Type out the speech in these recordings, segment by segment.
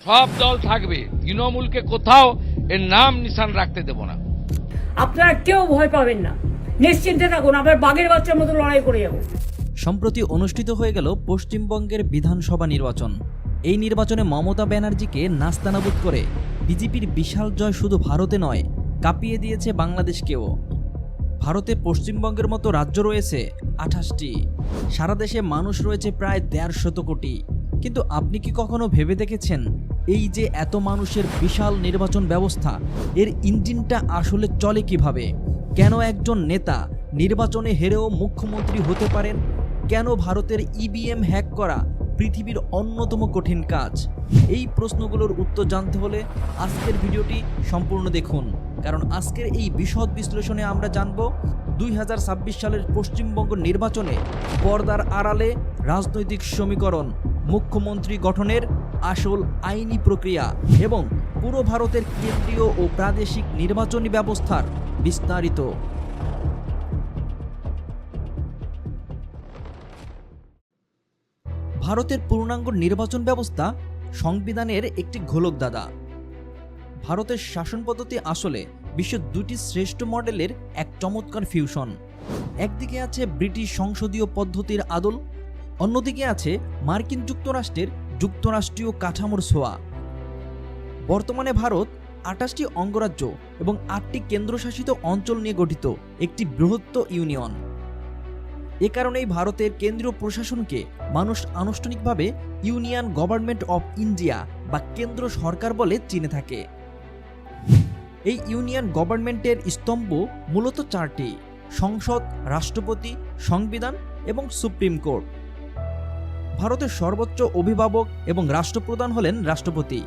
সব দল থাকবে, তৃণমূলকে কোথাও এর নাম নিশান রাখতে দেব না। আপনারা কেউ ভয় পাবেন না, নিশ্চিন্তে থাকুন, আবার বাঘের বাচ্চার মতো লড়াই করে যাব। সম্প্রতি অনুষ্ঠিত হয়ে গেল পশ্চিমবঙ্গের বিধানসভা নির্বাচন। এই নির্বাচনে মমতা ব্যানার্জিকে নাস্তানাবুদ করে বিজেপির বিশাল জয় শুধু ভারতে নয়, কাঁপিয়ে দিয়েছে বাংলাদেশকেও। ভারতে পশ্চিমবঙ্গের মতো রাজ্য রয়েছে 28টি, সারা দেশে মানুষ রয়েছে প্রায় 150 কোটি। কিন্তু আপনি কি কখনো ভেবে দেখেছেন এই যে এত মানুষের বিশাল নির্বাচন ব্যবস্থা, এর ইঞ্জিনটা আসলে চলে কিভাবে? কেন একজন নেতা নির্বাচনে হেরেও মুখ্যমন্ত্রী হতে পারেন? কেন ভারতের ইভিএম হ্যাক করা পৃথিবীর অন্যতম কঠিন কাজ? এই প্রশ্নগুলোর উত্তর জানতে হলে আজকের ভিডিওটি সম্পূর্ণ দেখুন, কারণ আজকের এই বিশদ বিশ্লেষণে আমরা জানব 2026 সালের পশ্চিমবঙ্গ নির্বাচনে পর্দার আড়ালে রাজনৈতিক সমীকরণ, মুখ্যমন্ত্রী গঠনের আসল আইনি প্রক্রিয়া এবং পুরো ভারতের কেন্দ্রীয় ও প্রাদেশিক নির্বাচনী ব্যবস্থার বিস্তারিত। ভারতের পূর্ণাঙ্গ নির্বাচন ব্যবস্থা সংবিধানের একটি গোলকধাঁধা। ভারতের শাসন পদ্ধতি আসলে বিশ্বের দুটি শ্রেষ্ঠ মডেলের এক চমৎকার ফিউশন। একদিকে আছে ব্রিটিশ সংসদীয় পদ্ধতির আদল, অন্যদিকে আছে মার্কিন যুক্তরাষ্ট্রের যুক্তরাষ্ট্রীয় কাঠামোর ছোঁয়া। বর্তমানে ভারত 28টি অঙ্গরাজ্য এবং 8টি কেন্দ্রশাসিত অঞ্চল নিয়ে গঠিত একটি বৃহত্তর ইউনিয়ন। এ কারণেই ভারতের কেন্দ্রীয় প্রশাসনকে মানুষ আনুষ্ঠানিকভাবে ইউনিয়ন গভর্নমেন্ট অফ ইন্ডিয়া বা কেন্দ্র সরকার বলে চিনে থাকে। এই ইউনিয়ন গভর্নমেন্টের স্তম্ভ মূলত 4টি: সংসদ, রাষ্ট্রপতি, সংবিধান এবং সুপ্রিম কোর্ট। ভারতের সর্বোচ্চ অভিভাবক এবং রাষ্ট্রপ্রধান হলেন রাষ্ট্রপতি।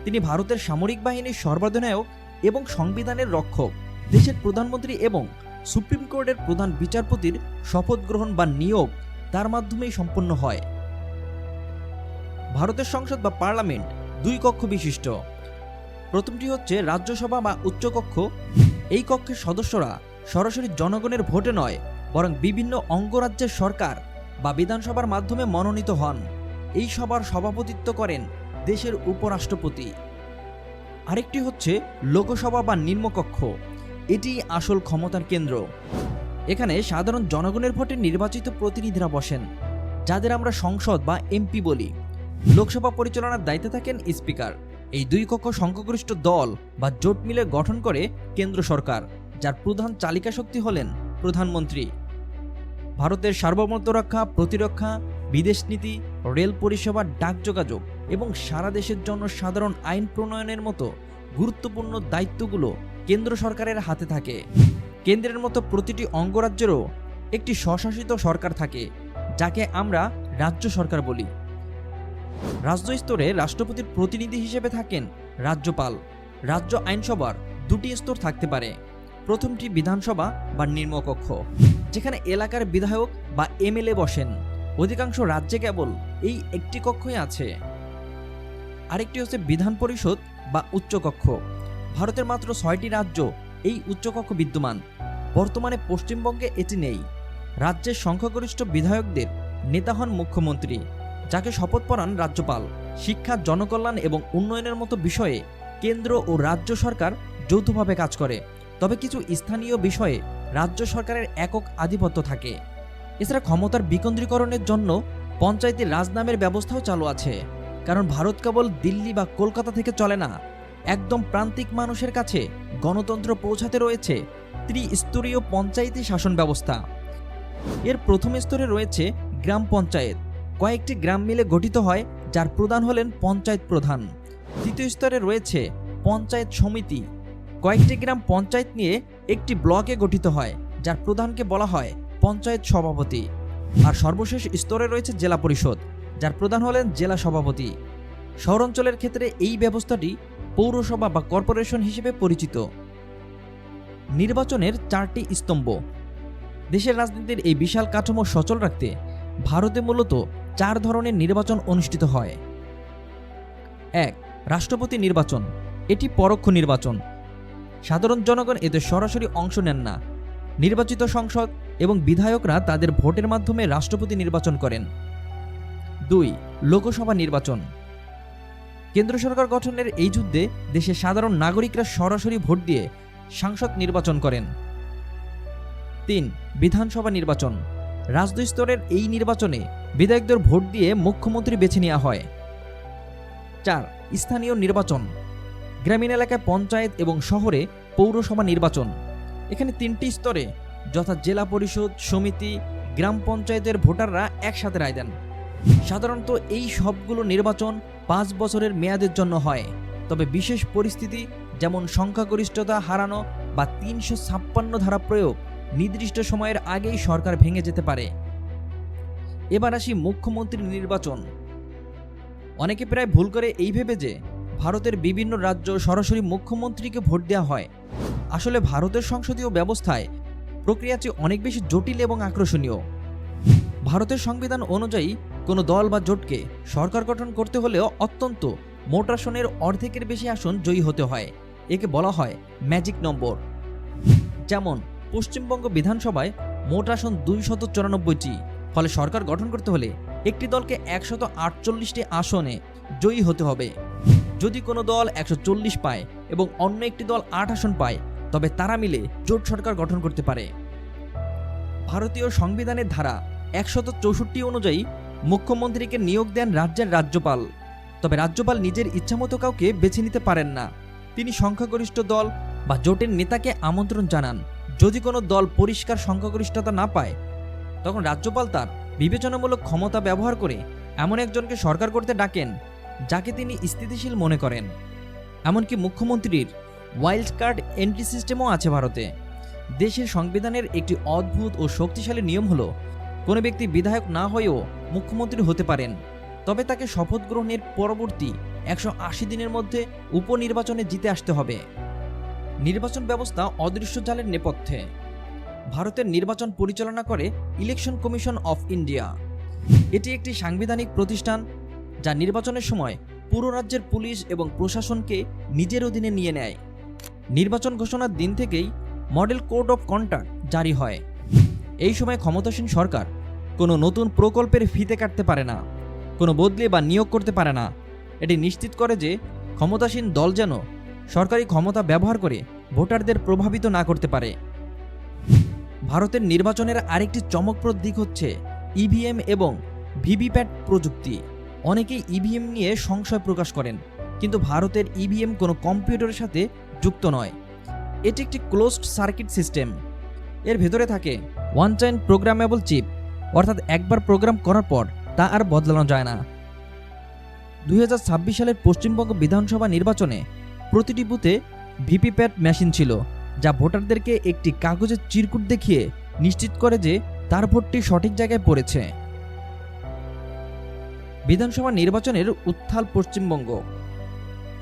তিনি ভারতের সামরিক বাহিনীর সর্বাধিনায়ক এবং সংবিধানের রক্ষক। দেশের প্রধানমন্ত্রী এবং সুপ্রিম কোর্টের প্রধান বিচারপতির শপথ গ্রহণ বা নিয়োগ তার মাধ্যমেই সম্পন্ন হয়। ভারতের সংসদ বা পার্লামেন্ট 2 কক্ষ বিশিষ্ট। প্রথমটি হচ্ছে রাজ্যসভা বা উচ্চকক্ষ। এই কক্ষের সদস্যরা সরাসরি জনগণের ভোটে নয়, বরং বিভিন্ন অঙ্গরাজ্যের সরকার বা বিধানসভার মাধ্যমে মনোনীত হন। এই সভার সভাপতিত্ব করেন দেশের উপরাষ্ট্রপতি। আরেকটি হচ্ছে লোকসভা বা নিম্নকক্ষ। এটি আসল ক্ষমতার কেন্দ্র। এখানে সাধারণ জনগণের ভোটে নির্বাচিত প্রতিনিধিরা বসেন, যাদের আমরা সংসদ বা এমপি বলি। লোকসভা পরিচালনার দায়িত্বে থাকেন স্পিকার। এই 2 কক্ষ সংখ্যাগরিষ্ঠ দল বা জোট মিলে গঠন করে কেন্দ্র সরকার, যার প্রধান চালিকা শক্তি হলেন প্রধানমন্ত্রী। ভারতের সার্বভৌমত্ব রক্ষা, প্রতিরক্ষা, বিদেশ নীতি, রেল পরিষেবা, ডাক যোগাযোগ এবং সারা দেশের জন্য সাধারণ আইন প্রণয়নের মতো গুরুত্বপূর্ণ দায়িত্বগুলো কেন্দ্র সরকারের হাতে থাকে। কেন্দ্রের মতো প্রতিটি অঙ্গরাজ্যেরও একটি স্বশাসিত সরকার থাকে, যাকে আমরা রাজ্য সরকার বলি। রাজ্য স্তরে রাষ্ট্রপতির প্রতিনিধি হিসেবে থাকেন রাজ্যপাল। রাজ্য আইনসভার 2টি স্তর থাকতে পারে। প্রথমটি বিধানসভা বা নিম্নকক্ষ, যেখানে এলাকার বিধায়ক বা এমএলএ বসেন। অধিকাংশ রাজ্যে কেবল এই একটি কক্ষই আছে। আরেকটি হচ্ছে বিধান পরিষদ বা উচ্চকক্ষ। ভারতের মাত্র 6টি রাজ্য এই উচ্চকক্ষ বিদ্যমান। বর্তমানে পশ্চিমবঙ্গে এটি নেই। রাজ্যের সংখ্যাগরিষ্ঠ বিধায়কদের নেতা হন মুখ্যমন্ত্রী, যাকে শপথ পড়ান রাজ্যপাল। শিক্ষা, জনকল্যাণ এবং উন্নয়নের মতো বিষয়ে কেন্দ্র ও রাজ্য সরকার যৌথভাবে কাজ করে। তবে কিছু স্থানীয় বিষয়ে রাজ্য সরকারের একক আধিপত্য থাকে। এছাড়া ক্ষমতার বিকেন্দ্রীকরণের জন্য পঞ্চায়েতি রাজ নামের ব্যবস্থাও চালু আছে, কারণ ভারত কেবল দিল্লি বা কলকাতা থেকে চলে না। একদম প্রান্তিক মানুষের কাছে গণতন্ত্র পৌঁছাতে রয়েছে ত্রিস্তরীয় পঞ্চায়েতি শাসন ব্যবস্থা। এর প্রথম স্তরে রয়েছে গ্রাম পঞ্চায়েত। কয়েকটি গ্রাম মিলে গঠিত হয়, যার প্রধান হলেন পঞ্চায়েত প্রধান। দ্বিতীয় স্তরে রয়েছে পঞ্চায়েত সমিতি। কয়েকটি গ্রাম পঞ্চায়েত নিয়ে একটি ব্লকে গঠিত হয়, যার প্রধানকে বলা হয় পঞ্চায়েত সভাপতি। আর সর্বশেষ স্তরে রয়েছে জেলা পরিষদ, যার প্রধান হলেন জেলা সভাপতি। শহরাঞ্চলের ক্ষেত্রে এই ব্যবস্থাটি পৌরসভা বা কর্পোরেশন হিসেবে পরিচিত। নির্বাচনের 4টি স্তম্ভ। দেশের রাজনীতির এই বিশাল কাঠামো সচল রাখতে ভারতে মূলত 4 ধরনের নির্বাচন অনুষ্ঠিত হয়। 1. রাষ্ট্রপতি নির্বাচন। এটি পরোক্ষ নির্বাচন। সাধারণ জনগণ এতে সরাসরি অংশ নেন না। নির্বাচিত সংসদ এবং বিধায়করা তাদের ভোটের মাধ্যমে রাষ্ট্রপতি নির্বাচন করেন। 2. লোকসভা নির্বাচন। কেন্দ্র সরকার গঠনের এই যুদ্ধে দেশের সাধারণ নাগরিকরা সরাসরি ভোট দিয়ে সাংসদ নির্বাচন করেন। 3. বিধানসভা নির্বাচন। রাজ্য স্তরের এই নির্বাচনে বিধায়কদের ভোট দিয়ে মুখ্যমন্ত্রী বেছে নেওয়া হয়। 4. স্থানীয় নির্বাচন। গ্রামীণ এলাকায় পঞ্চায়েত এবং শহরে পৌরসভা নির্বাচন। এখানে 3টি স্তরে যথা জেলা পরিষদ, সমিতি, গ্রাম পঞ্চায়েতের ভোটাররা একসাথে রায় দেন। সাধারণত এই সবগুলো নির্বাচন 5 বছরের মেয়াদের জন্য হয়, তবে বিশেষ পরিস্থিতি যেমন সংখ্যাগরিষ্ঠতা হারানো বা 356 ধারা প্রয়োগ নির্দিষ্ট সময়ের আগেই সরকার ভেঙে যেতে পারে। এবার আসি মুখ্যমন্ত্রী নির্বাচন। অনেকে প্রায় ভুল করে এই ভেবে যে ভারতের বিভিন্ন রাজ্য সরাসরি মুখ্যমন্ত্রীকে ভোট দেওয়া হয়। আসলে ভারতের সংসদীয় ব্যবস্থায় প্রক্রিয়াটি অনেক বেশি জটিল এবং আকর্ষণীয়। ভারতের সংবিধান অনুযায়ী কোনো দল বা জোটকে সরকার গঠন করতে হলেও অত্যন্ত মোট আসনের অর্ধেকের বেশি আসন জয়ী হতে হয়। একে বলা হয় ম্যাজিক নম্বর। যেমন পশ্চিমবঙ্গ বিধানসভায় মোট আসন 294টি, ফলে সরকার গঠন করতে হলে একটি দলকে 148টি আসনে জয়ী হতে হবে। যদি কোনো দল 140 পায় এবং অন্য একটি দল 8 আসন পায়, তবে তারা মিলে জোট সরকার গঠন করতে পারে। ভারতীয় সংবিধানের ধারা 164 অনুযায়ী মুখ্যমন্ত্রীকে নিয়োগ দেন রাজ্যের রাজ্যপাল। তবে রাজ্যপাল নিজের ইচ্ছামতো কাউকে বেছে নিতে পারেন না। তিনি সংখ্যাগরিষ্ঠ দল বা জোটের নেতাকে আমন্ত্রণ জানান। যদি কোনো দল পরিষ্কার সংখ্যাগরিষ্ঠতা না পায়, তখন রাজ্যপাল তার বিবেচনামূলক ক্ষমতা ব্যবহার করে এমন একজনকে সরকার করতে ডাকেন যাকে তিনি স্থিতিশীল মনে করেন। এমনকি মুখ্যমন্ত্রীর ওয়াইল্ড কার্ড এন্ট্রি সিস্টেমও আছে ভারতে। দেশের সংবিধানের একটি অদ্ভুত ও শক্তিশালী নিয়ম হলো, কোনো ব্যক্তি বিধায়ক না হয়েও মুখ্যমন্ত্রী হতে পারেন, তবে তাকে শপথ গ্রহণের পরবর্তী 180 দিনের মধ্যে উপনির্বাচনে জিতে আসতে হবে। নির্বাচন ব্যবস্থা অদৃশ্য জালের নেপথ্যে। ভারতের নির্বাচন পরিচালনা করে ইলেকশন কমিশন অফ ইন্ডিয়া। এটি একটি সাংবিধানিক প্রতিষ্ঠান যা নির্বাচনের সময় পুরো রাজ্যের পুলিশ এবং প্রশাসনকে নিজের অধীনে নিয়ে নেয়। নির্বাচন ঘোষণার দিন থেকেই মডেল কোড অফ কন্ডাক্ট জারি হয়। এই সময় ক্ষমতাসীন সরকার কোনো নতুন প্রকল্পের ফিতে কাটতে পারে না, কোনো বদলি বা নিয়োগ করতে পারে না। এটি নিশ্চিত করে যে ক্ষমতাসীন দল যেন সরকারি ক্ষমতা ব্যবহার করে ভোটারদের প্রভাবিত না করতে পারে। ভারতের নির্বাচনের আরেকটি চমকপ্রদ দিক হচ্ছে ইভিএম এবং ভিভিপ্যাট প্রযুক্তি। অনেকেই ইভিএম নিয়ে সংশয় প্রকাশ করেন, কিন্তু ভারতের ইভিএম কোনো কম্পিউটারের সাথে যুক্ত নয়। এটি একটি ক্লোজড সার্কিট সিস্টেম। এর ভেতরে থাকে ওয়ান টাইম প্রোগ্রামেবল চিপ, অর্থাৎ একবার প্রোগ্রাম করার পর তা আর বদলানো যায় না। 2026 সালের পশ্চিমবঙ্গ বিধানসভা নির্বাচনে প্রতিটি বুথে ভিভিপ্যাট মেশিন ছিল, যা ভোটারদেরকে একটি কাগজের চিরকুট দেখিয়ে নিশ্চিত করে যে তার ভোটটি সঠিক জায়গায় পড়েছে। বিধানসভা নির্বাচনের উত্থাল পশ্চিমবঙ্গ।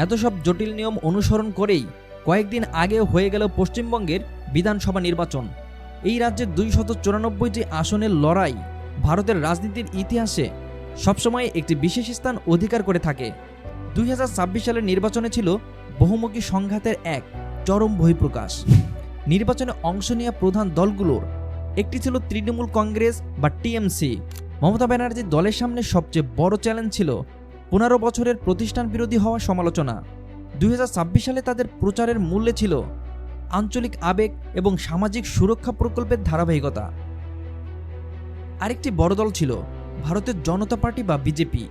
এত সব জটিল নিয়ম অনুসরণ করেই কয়েকদিন আগে হয়ে গেল পশ্চিমবঙ্গের বিধানসভা নির্বাচন। এই রাজ্যের 294টি আসনের লড়াই ভারতের রাজনীতির ইতিহাসে সবসময় একটি বিশেষ স্থান অধিকার করে থাকে। 2026 সালের নির্বাচনে ছিল বহুমুখী সংঘাতের এক চরম বহিঃপ্রকাশ। নির্বাচনে অংশ নেওয়া প্রধান দলগুলোর একটি ছিল তৃণমূল কংগ্রেস বা টিএমসি। মমতা ব্যানার্জির দলের সামনে সবচেয়ে বড় চ্যালেঞ্জ ছিল 15 বছরের প্রতিষ্ঠান বিরোধী হওয়া সমালোচনা। 2026 সালে তাদের প্রচারের মূল্যে ছিল আঞ্চলিক আবেগ এবং সামাজিক সুরক্ষা প্রকল্পের ধারাবাহিকতা। আরেকটি বড় দল ছিল ভারতের জনতা পার্টি বা বিজেপি।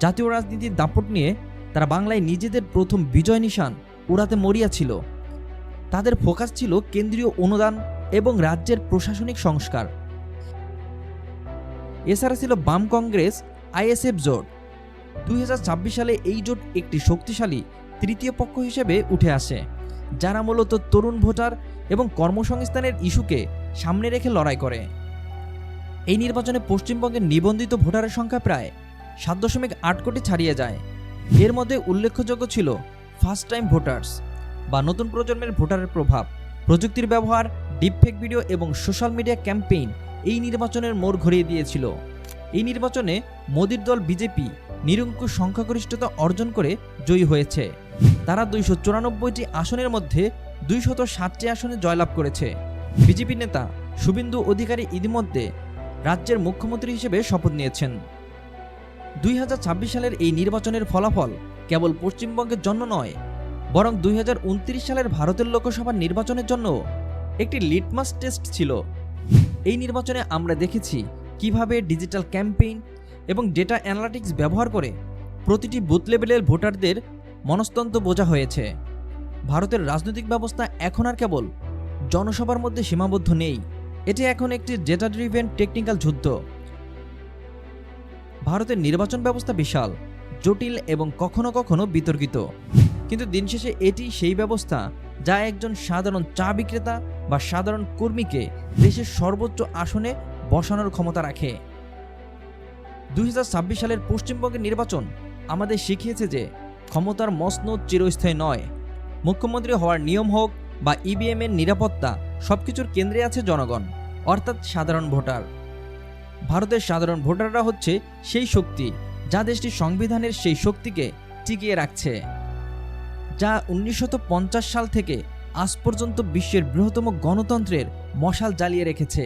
জাতীয় রাজনীতির দাপট নিয়ে তারা বাংলায় নিজেদের প্রথম বিজয় নিশান উড়াতে মরিয়া ছিল। তাদের ফোকাস ছিল কেন্দ্রীয় অনুদান এবং রাজ্যের প্রশাসনিক সংস্কার। এছাড়া ছিল বাম কংগ্রেস আইএসএফ জোট। 2026 সালে এই জোট একটি শক্তিশালী তৃতীয় পক্ষ হিসেবে উঠে আসে, যারা মূলত তরুণ ভোটার এবং কর্মসংস্থানের ইস্যুকে সামনে রেখে লড়াই করে। এই নির্বাচনে পশ্চিমবঙ্গের নিবন্ধিত ভোটারের সংখ্যা প্রায় 7.8 কোটি ছাড়িয়ে যায়। এর মধ্যে উল্লেখযোগ্য ছিল ফার্স্ট টাইম ভোটার্স বা নতুন প্রজন্মের ভোটারের প্রভাব। প্রযুক্তির ব্যবহার, ডিপফেক ভিডিও এবং সোশ্যাল মিডিয়া ক্যাম্পেইন এই নির্বাচনের মোড় ঘুরিয়ে দিয়েছিল। এই নির্বাচনে মোদির দল বিজেপি নিরঙ্কুশ সংখ্যাগরিষ্ঠতা অর্জন করে জয়ী হয়েছে। তারা 294টি আসনের মধ্যে 260টি আসনে জয়লাভ করেছে। বিজেপি নেতা শুভেন্দু অধিকারী ইতিমধ্যে রাজ্যের মুখ্যমন্ত্রী হিসেবে শপথ নিয়েছেন। 2026 সালের এই নির্বাচনের ফলাফল কেবল পশ্চিমবঙ্গের জন্য নয়, বরং 2029 সালের ভারতের লোকসভা নির্বাচনের জন্য একটি লিটমাস টেস্ট ছিল। এই নির্বাচনে আমরা দেখেছি কিভাবে ডিজিটাল ক্যাম্পেইন এবং ডেটা অ্যানালিটিক্স ব্যবহার করে প্রতিটি বুথ লেভেলের ভোটারদের মনস্তন্ত্র বোঝা হয়েছে। ভারতের রাজনৈতিক ব্যবস্থা এখন আর কেবল জনসভার মধ্যে সীমাবদ্ধ নেই, এটি এখন একটি ডেটা ড্রিভেন টেকনিক্যাল যুদ্ধ। ভারতের নির্বাচন ব্যবস্থা বিশাল, জটিল এবং কখনো কখনো বিতর্কিত, কিন্তু দিন শেষে এটি সেই ব্যবস্থা যা একজন সাধারণ চা বিক্রেতা বা সাধারণ কর্মীকে দেশের সর্বোচ্চ আসনে বসানোর ক্ষমতা রাখে। 2026 সালের পশ্চিমবঙ্গের নির্বাচন আমাদের শিখিয়েছে যে ক্ষমতার মসনদ চিরস্থায়ী নয়। মুখ্যমন্ত্রী হওয়ার নিয়ম হোক বা ইভিএম এর নিরাপত্তা, সবকিছুর কেন্দ্রে আছে জনগণ, অর্থাৎ সাধারণ ভোটার। ভারতের সাধারণ ভোটাররা হচ্ছে সেই শক্তি যা দেশটির সংবিধানের সেই শক্তিকে টিকিয়ে রাখছে, যা 1950 সাল থেকে আজ পর্যন্ত বিশ্বের বৃহত্তম গণতন্ত্রের মশাল জ্বালিয়ে রেখেছে।